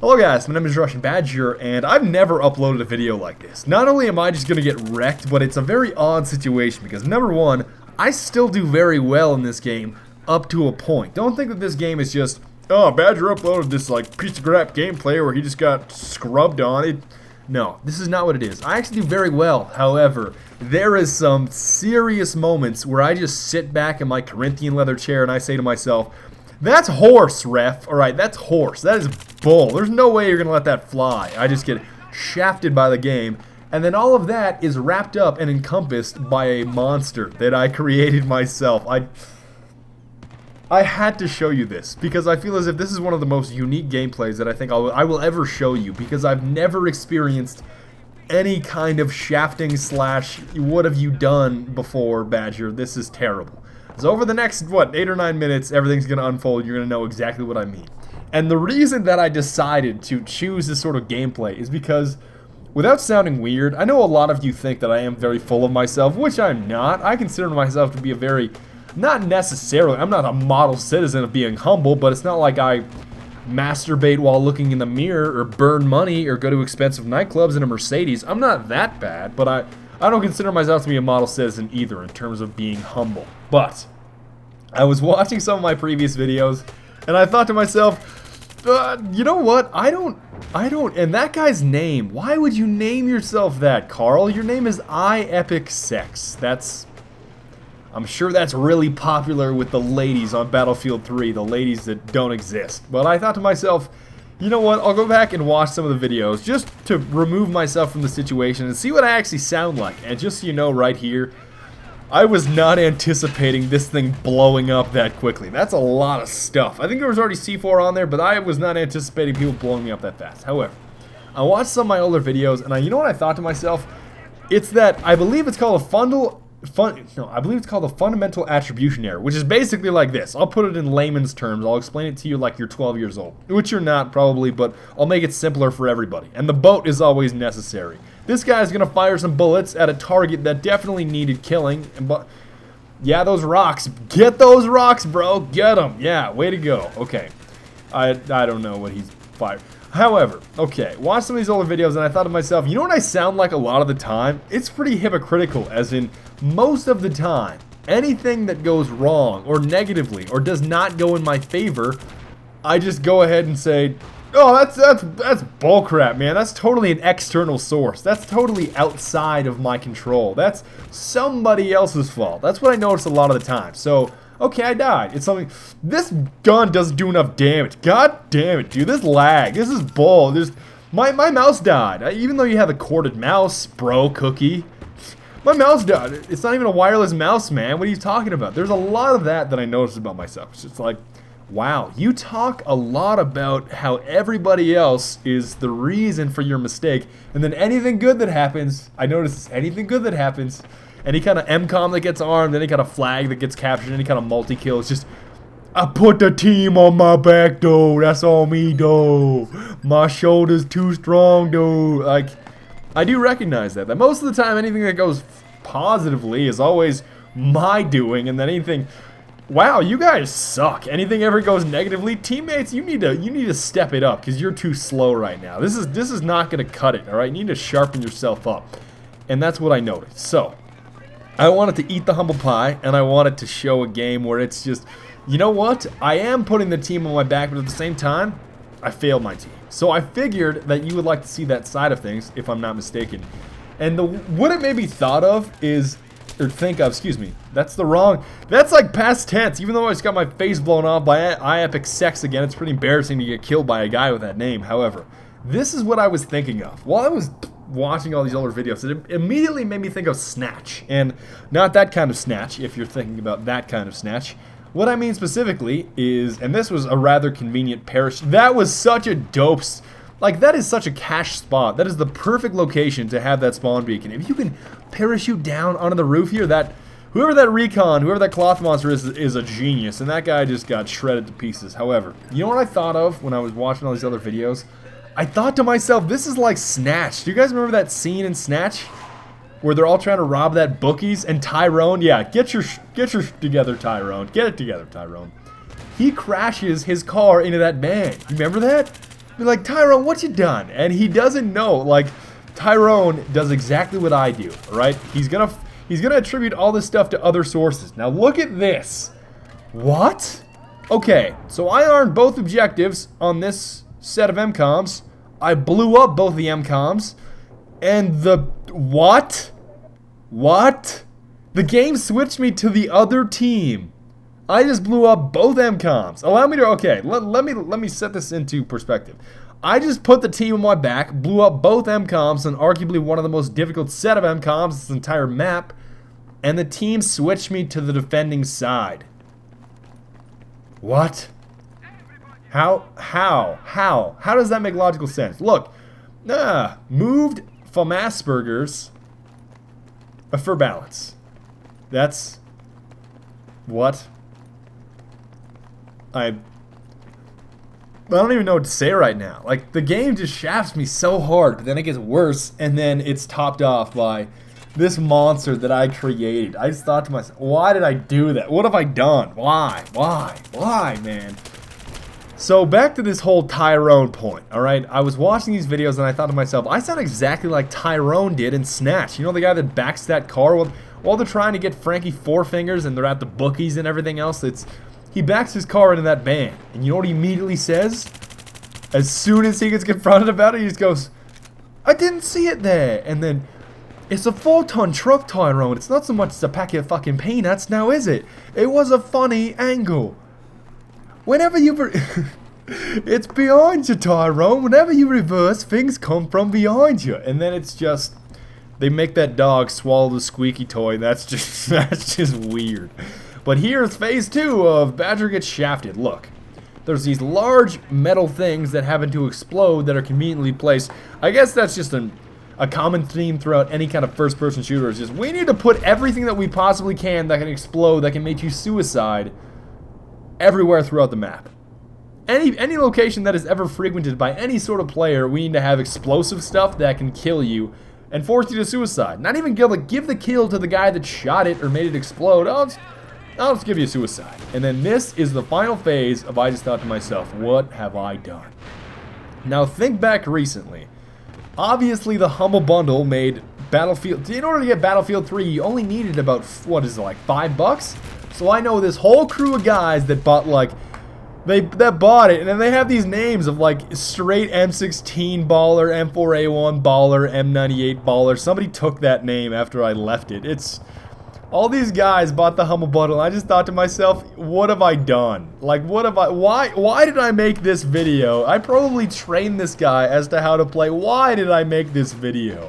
Hello guys, my name is TheRussianBadger, and I've never uploaded a video like this. Not only am I just gonna get wrecked, but it's a very odd situation because number one, I still do very well in this game up to a point. Don't think that this game is just, oh, Badger uploaded this like piece of crap gameplay where he just got scrubbed on it. No, this is not what it is. I actually do very well. However, there is some serious moments where I just sit back in my Corinthian leather chair and I say to myself, that's horse, ref. Alright, that's horse. That is bull. There's no way you're going to let that fly. I just get shafted by the game. And then all of that is wrapped up and encompassed by a monster that I created myself. I had to show you this because I feel as if this is one of the most unique gameplays that I think I will ever show you, because I've never experienced any kind of shafting slash what have you done before, Badger. This is terrible. So over the next, 8 or 9 minutes, everything's going to unfold. You're going to know exactly what I mean. And the reason that I decided to choose this sort of gameplay is because, without sounding weird, I know a lot of you think that I am very full of myself, which I'm not. I consider myself to be a very, not necessarily, I'm not a model citizen of being humble, but it's not like I masturbate while looking in the mirror or burn money or go to expensive nightclubs in a Mercedes. I'm not that bad, but I don't consider myself to be a model citizen either in terms of being humble. But I was watching some of my previous videos and I thought to myself, you know what? I don't, and that guy's name, why would you name yourself that, Carl? Your name is Epic Sex. I'm sure that's really popular with the ladies on Battlefield 3, the ladies that don't exist. But I thought to myself, you know what, I'll go back and watch some of the videos just to remove myself from the situation and see what I actually sound like. And just so you know right here, I was not anticipating this thing blowing up that quickly. That's a lot of stuff. I think there was already C4 on there, but I was not anticipating people blowing me up that fast. However, I watched some of my older videos, and you know what I thought to myself? It's that, I believe it's called a fundamental attribution error, which is basically like this. I'll put it in layman's terms. I'll explain it to you like you're 12 years old, which you're not probably, but I'll make it simpler for everybody. And the boat is always necessary. This guy's gonna fire some bullets at a target that definitely needed killing, but yeah, those rocks. Get those rocks, bro. Get them. Yeah, way to go. Okay, I don't know what he's fired. However, okay, watch some of these older videos and I thought to myself, you know what I sound like a lot of the time? It's pretty hypocritical, as in most of the time, anything that goes wrong or negatively or does not go in my favor, I just go ahead and say, oh, that's bullcrap, man. That's totally an external source. That's totally outside of my control. That's somebody else's fault. That's what I notice a lot of the time. So, okay, I died. It's something. This gun doesn't do enough damage. God damn it, dude. This lag. This is bull. My mouse died. Even though you have a corded mouse, bro, cookie. My mouse died. It's not even a wireless mouse, man. What are you talking about? There's a lot of that I noticed about myself. It's just like, wow, you talk a lot about how everybody else is the reason for your mistake, and then anything good that happens, I notice anything good that happens, any kind of MCOM that gets armed, any kind of flag that gets captured, any kind of multi-kill, it's just, I put the team on my back, though. That's on me, though. My shoulder's too strong, though. Like, I do recognize that most of the time anything that goes positively is always my doing, and then anything, wow, you guys suck. Anything ever goes negatively, teammates, you need to step it up because you're too slow right now. This is not gonna cut it. All right, you need to sharpen yourself up, and that's what I noticed. So I wanted to eat the humble pie, and I wanted to show a game where it's just, you know what? I am putting the team on my back, but at the same time, I failed my team. So I figured that you would like to see that side of things, if I'm not mistaken. And what it made me thought of is, or think of, excuse me, that's like past tense. Even though I just got my face blown off by Epic Sex again, it's pretty embarrassing to get killed by a guy with that name. However, this is what I was thinking of. While I was watching all these older videos, it immediately made me think of Snatch. And not that kind of Snatch, if you're thinking about that kind of Snatch. What I mean specifically is, and this was a rather convenient parachute. That was such a dope, like that is such a cash spot. That is the perfect location to have that spawn beacon. If you can parachute down onto the roof here, whoever that cloth monster is a genius, and that guy just got shredded to pieces. However, you know what I thought of when I was watching all these other videos? I thought to myself, this is like Snatch. Do you guys remember that scene in Snatch where they're all trying to rob that bookies, and Tyrone, yeah, get your together, Tyrone. Get it together, Tyrone. He crashes his car into that van. You remember that? Be like, Tyrone, what you done? And he doesn't know. Like, Tyrone does exactly what I do, right? He's gonna attribute all this stuff to other sources. Now look at this. What? Okay, so I earned both objectives on this set of MCOMs. I blew up both the MCOMs. And the... What? What? The game switched me to the other team. I just blew up both MCOMs. Allow me to... Okay, let me set this into perspective. I just put the team on my back, blew up both MCOMs, and arguably one of the most difficult set of MCOMs this entire map, and the team switched me to the defending side. What? How does that make logical sense? Look, moved from Asperger's for balance. That's... What? I don't even know what to say right now. Like, the game just shafts me so hard, but then it gets worse, and then it's topped off by this monster that I created. I just thought to myself, why did I do that? What have I done? Why, man? So, back to this whole Tyrone point, alright? I was watching these videos, and I thought to myself, I sound exactly like Tyrone did in Snatch. You know the guy that backs that car? While they're trying to get Frankie Four Fingers, and they're at the bookies and everything else, he backs his car into that van, and you know what he immediately says? As soon as he gets confronted about it, he just goes, I didn't see it there. And then, it's a 4-ton truck, Tyrone. It's not so much as a packet of fucking peanuts, now is it? It was a funny angle. Whenever you... It's behind you, Tyrone. Whenever you reverse, things come from behind you. And then it's just... They make that dog swallow the squeaky toy. That's just weird. But here's phase 2 of Badger gets shafted. Look, there's these large metal things that happen to explode that are conveniently placed. I guess that's just a common theme throughout any kind of first-person shooter. It's just, we need to put everything that we possibly can that can explode, that can make you suicide, everywhere throughout the map. Any location that is ever frequented by any sort of player, we need to have explosive stuff that can kill you and force you to suicide. Not even give the kill to the guy that shot it or made it explode. I'll just give you suicide. And then this is the final phase of I just thought to myself, what have I done? Now think back recently. Obviously the Humble Bundle made Battlefield... In order to get Battlefield 3, you only needed about, what is it, like $5? So I know this whole crew of guys that bought like... That bought it, and then they have these names of like straight M16 baller, M4A1 baller, M98 baller. Somebody took that name after I left it. It's... All these guys bought the Humble Bundle, and I just thought to myself, what have I done? Like, what have I... Why did I make this video? I probably trained this guy as to how to play. Why did I make this video?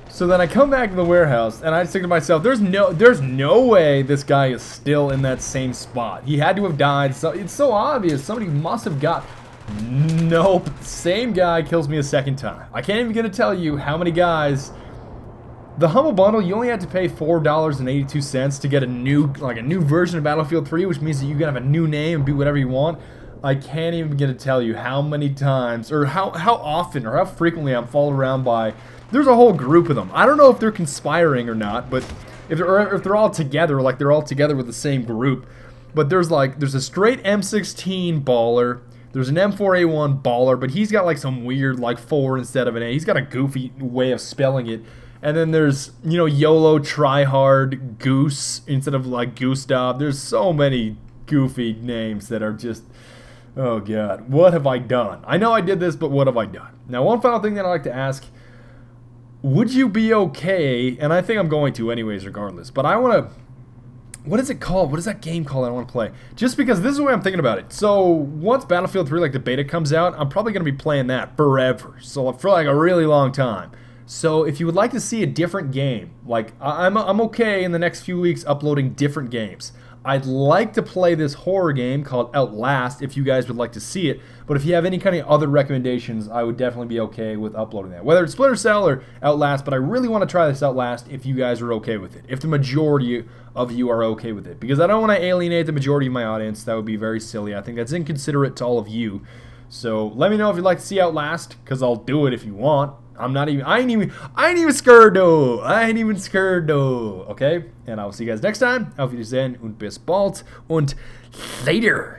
So then I come back to the warehouse, and I just think to myself, there's no way this guy is still in that same spot. He had to have died. So it's so obvious. Somebody must have got... Nope. Same guy kills me a second time. I can't even gonna tell you how many guys... The Humble Bundle, you only had to pay $4.82 to get a new version of Battlefield 3, which means that you can have a new name and be whatever you want. I can't even begin to tell you how many times, or how often, or how frequently I'm followed around by... There's a whole group of them. I don't know if they're conspiring or not, but if they're all together, like they're all together with the same group. But there's a straight M16 baller. There's an M4A1 baller, but he's got like some weird like 4 instead of an A. He's got a goofy way of spelling it. And then there's, you know, YOLO Tryhard Goose instead of like Gustav. There's so many goofy names that are just, oh god, what have I done? I know I did this, but what have I done? Now, one final thing that I like to ask, would you be okay, and I think I'm going to anyways regardless, but I want to, what is it called? What is that game called I want to play? Just because this is the way I'm thinking about it. So, once Battlefield 3, like the beta comes out, I'm probably going to be playing that forever. So, for like a really long time. So, if you would like to see a different game, like, I'm okay in the next few weeks uploading different games. I'd like to play this horror game called Outlast if you guys would like to see it, but if you have any kind of other recommendations, I would definitely be okay with uploading that. Whether it's Splinter Cell or Outlast, but I really want to try this Outlast if you guys are okay with it. If the majority of you are okay with it. Because I don't want to alienate the majority of my audience. That would be very silly. I think that's inconsiderate to all of you. So let me know if you'd like to see Outlast, because I'll do it if you want. I ain't even scared though. I ain't even scared though. Okay? And I will see you guys next time. Auf Wiedersehen und bis bald und later.